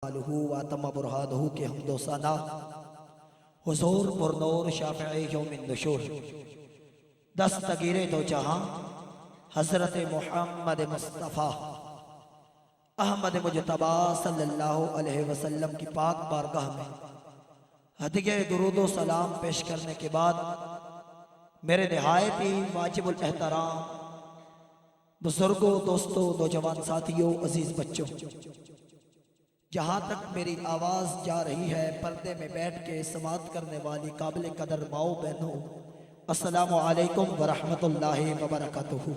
वातम बुरहानहू के हमदो सना हुजूर पुरनूर शाफ़िई यौमिन नुशूर दस्तगीरे दो जहां हज़रत मुहम्मद मुस्तफ़ा अहमद मुजतबा सल्लल्लाहु अलैहि वसल्लम की पाक बारगाह में हदिये दुरूद सलाम पेश करने के बाद मेरे निहायत ही वाजिबुल एहतराम बुजुर्गों, दोस्तों, नौजवान साथियों, अजीज बच्चों, जहाँ तक मेरी आवाज़ जा रही है पर्दे में बैठ के समात करने वाली काबिल कदर माओ बहनों, अस्सलामु अलैकुम व रहमतुल्लाहि व बरकातुहू।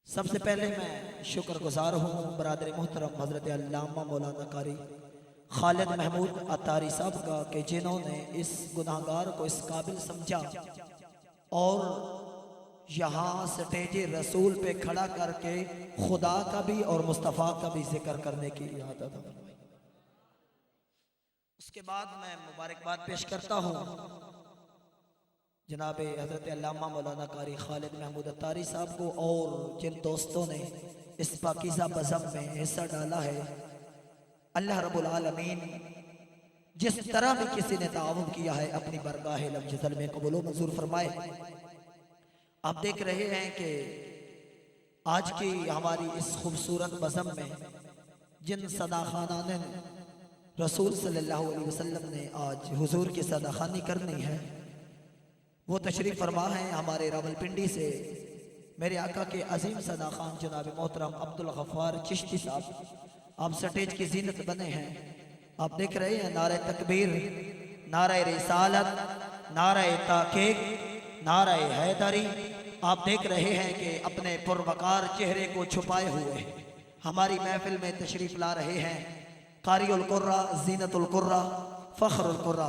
सबसे पहले मैं शुक्रगुजार हूँ बरादर मोहतरम हज़रत अल्लामा मौलाना कारी खालिद महमूद अतारी साहब का कि जिन्होंने इस गुनाहगार को इस काबिल समझा और यहाँ स्टेज रसूल पे खड़ा करके खुदा का भी और मुस्तफ़ा का भी जिक्र करने की आदत फरमाई। उसके बाद मैं मुबारकबाद पेश करता हूँ जनाब हज़रत अल्लामा मौलाना कारी खालिद महमूद अतारी साहब को और जिन दोस्तों ने इस पाकीज़ा बज़म में हिस्सा डाला है। अल्लाह रब्बुल आलमीन जिस तरह भी किसी ने ताउन किया है अपनी बरगाह लम जज़ल में कबूल मंजूर फरमाए। आप देख रहे हैं कि आज की हमारी इस खूबसूरत बज़म में जिन सदाखाना ने रसूल सल्लल्लाहु अलैहि वसल्लम ने आज हुजूर की सदाखानी करनी है वो तशरीफ़ फरमा है हमारे रावलपिंडी से मेरे आका के अजीम सदाखान जनाब मोहतरम अब्दुल गफ्फार चिश्ती साहब। आप स्टेज की जीनत बने हैं। आप देख रहे हैं नारे तकबीर, नारे रिसालत, नारे ताकीद, नारे हैदरी। आप देख रहे हैं कि अपने पुरवकार चेहरे को छुपाए हुए हमारी महफिल में तशरीफ़ ला रहे हैं कारिउल कुर्रा, जीनतुल कुर्रा, फ़ख्रुल कुर्रा,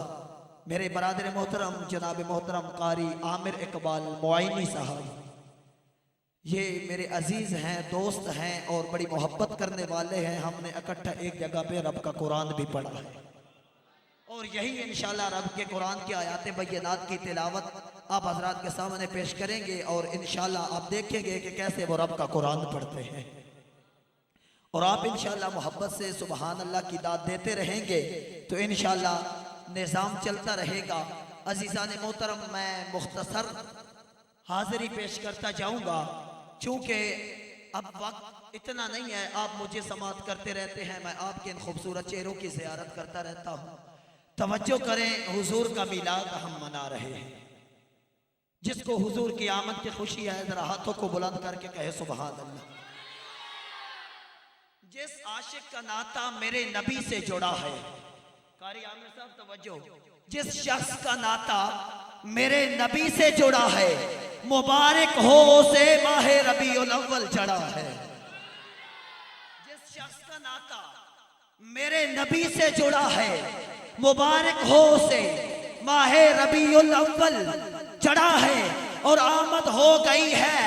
मेरे बरादर मोहतरम जनाब मोहतरम कारी आमिर इकबाल मुआइनी साहब। ये मेरे अजीज हैं, दोस्त हैं और बड़ी मोहब्बत करने वाले हैं। हमने इकट्ठा एक जगह पे रब का कुरान भी पढ़ा है और यही इंशाल्लाह रब के कुरान की आयात बय्यनात की तिलावत आप हजरात के सामने पेश करेंगे और इंशाल्लाह आप देखेंगे कि कैसे वो रब का कुरान पढ़ते हैं और आप इंशाल्लाह मोहब्बत से सुबहान अल्लाह की दाद देते रहेंगे तो इंशाल्लाह निज़ाम चलता रहेगा। अजीज़ान मोहतरम, मैं मुख्तसर हाजिरी पेश करता जाऊँगा चूँकि अब वक्त इतना नहीं है। आप मुझे समात करते रहते हैं, मैं आपके इन खूबसूरत चेहरों की ज़ियारत करता रहता हूँ। तवज्जो करें, हुजूर का मिलाद हम मना रहे हैं। जिसको हुजूर की आमद की खुशी है जरा हाथों को बुलंद करके कहे सुभान अल्लाह। जिस आशिक का नाता मेरे नबी से जुड़ा है, कारी आमिर साहब तवज्जो, जिस शख्स का नाता मेरे नबी से जुड़ा है मुबारक हो उसे माहे रबीउल अव्वल चढ़ा है। जिस शख्स का नाता मेरे नबी से जुड़ा है मुबारक हो उसे माहे रबीउल अव्वल चढ़ा है और आमद हो गई है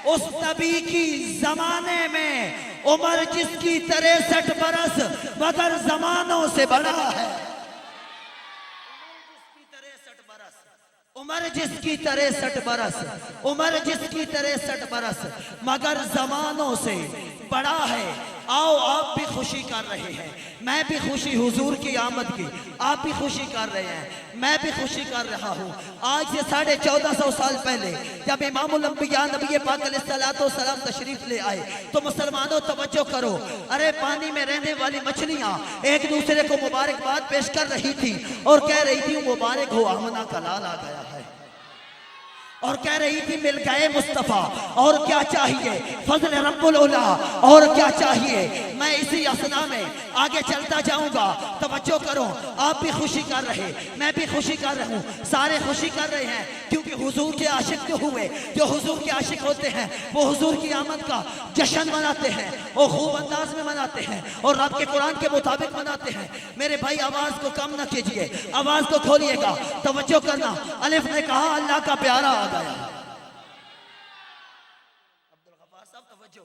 उस नबी की जमाने में उम्र जिसकी 63 बरस मगर जमानों से बड़ा है। उम्र जिसकी 63 बरस, उम्र जिसकी 63 बरस मगर जमानों से बड़ा है। आओ आप भी खुशी कर रहे हैं, मैं भी खुशी हुजूर की आमद की, आप भी खुशी कर रहे हैं, मैं भी खुशी कर रहा हूँ। आज से 1450 साल पहले जब इमामुल अंबिया नबी पाक अलैहिस्सलातो सलाम तशरीफ ले आए तो मुसलमानों तवज्जो करो, अरे पानी में रहने वाली मछलियाँ एक दूसरे को मुबारकबाद पेश कर रही थी और कह रही थी मुबारक हो आमना का लाल आ गया है और कह रही थी मिल गए मुस्तफ़ा। और क्या चाहिए फजल रब्बुल उला, और क्या चाहिए। मैं इसी असना में आगे चलता जाऊंगा। तवज्जो करो, आप भी खुशी कर रहे, मैं भी खुशी कर रहा हूँ, सारे खुशी कर रहे हैं क्योंकि हुजूर के आशिक जो हुए, जो हुजूर के आशिक होते हैं वो हुजूर की आमद का जश्न मनाते हैं और खूब अंदाज में मनाते हैं और रब के कुरान के मुताबिक मनाते हैं। मेरे भाई आवाज को कम न कीजिए, आवाज को खोलिएगा, तवज्जो करना। अलिफ ने कहा अल्लाह का प्यारा आ गया। अब्दुल गफ्फार साहब तवज्जो,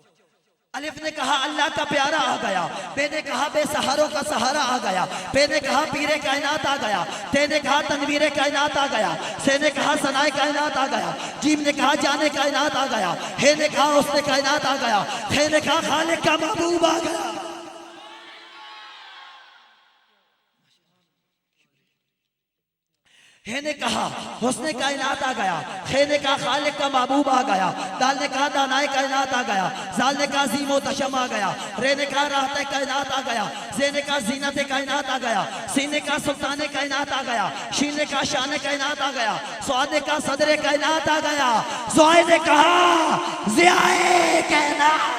अलिफ ने कहा अल्लाह का प्यारा आ गया, बे ने कहा बेसहारों का सहारा आ गया, पे ने कहा पीरे कायनात आ गया, ते ने कहा तनवीरे कायनात आ गया, से ने कहा सनाए कायनात आ गया, जीम ने कहा जाने कायनात आ गया, हे ने कहा उसने कायनात आ गया, खे ने कहा खालिक का महबूब आ गया। हे ने कहा हुस्ने कायनात आ गया, खे ने कहा खालिक का महबूब आ गया, दाल ने कहा दानाए कायनात आ गया, जाल ने कहा जीमो तशम आ गया, रे ने कहा राहत कायनात आ गया, जे ने कहा जीनत कायनात आ गया, सी ने कहा सुल्तान कायनात आ गया, शीन ने कहा शान कायनात आ गया, स्वाद ने कहा सदर कायनात आ गया, ज़ोए ने कहा ज़ियाए कायनात,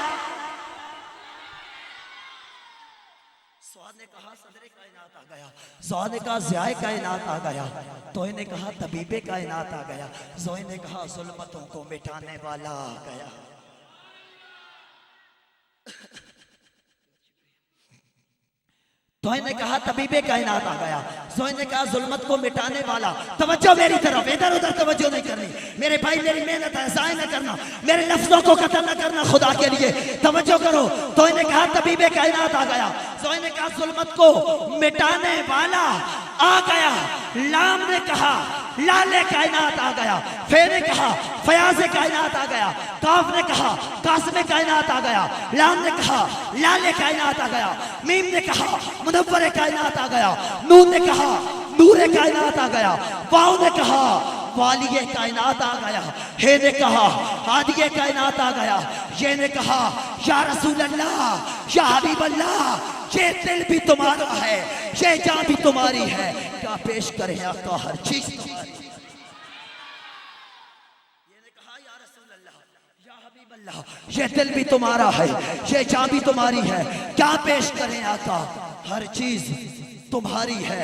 ने कहा सदरे कायनात आ गया, ज़ोए ने कहा ज़ियाए कायनात आ गया, तोए ने कहा तबीबे कायनात आ गया, ज़ोए ने कहा ज़ुल्मतों को मिटाने वाला आ गया। तोए ने कहा तबीबे कायनात आ गया, ज़ोए ने कहा जुल्मत को मिटाने वाला। तवज्जो मेरी तरफ, इधर उधर तवज्जो नहीं करनी मेरे भाई, मेरी मेहनत है, ज़ाय न करना, मेरे लफ्जों को कत्ल न करना, खुदा के लिए तवज्जो करो। तोए ने कहा तबीबे कायनात आ गया, ज़ोए ने कहा जुल्मत को मिटाने वाला आ गया, लाम ने कहा लाले कायनात आ गया, फे ने कहा फयाज कायनात आ गया, काफ ने कहा कासम कायनात आ गया, लाम ने कहा लाले कायनात आ गया, मीम ने कहा मुनव्वर कायनात आ गया, नून ने कहा नूर कायनात आ गया, वाव ने कहा वालिये कायनात आ गया, हे ने कहा हादिये कायनात आ गया, ये ने कहा या रसूल अल्लाह या हबीब अल्लाह, ये दिल भी तुम्हारा है, ये जान भी तुम्हारी है, क्या पेश करें आका हर चीज तुम्हारी। ये ने कहा या रसूल अल्लाह या हबीब अल्लाह, ये दिल भी तुम्हारा है, ये जान भी तुम्हारी है, क्या पेश करें आका हर चीज तुम्हारी है।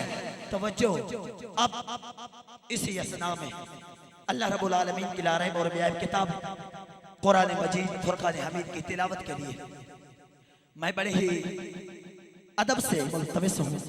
तवज्जो, अब इसी असना में अल्लाह रब्बुल आलमीन की लारह और बेअब किताब कुरान मजीद फुरकान हमीद की तिलावत के लिए मैं बड़े ही अदब से मुल्तमिस हूँ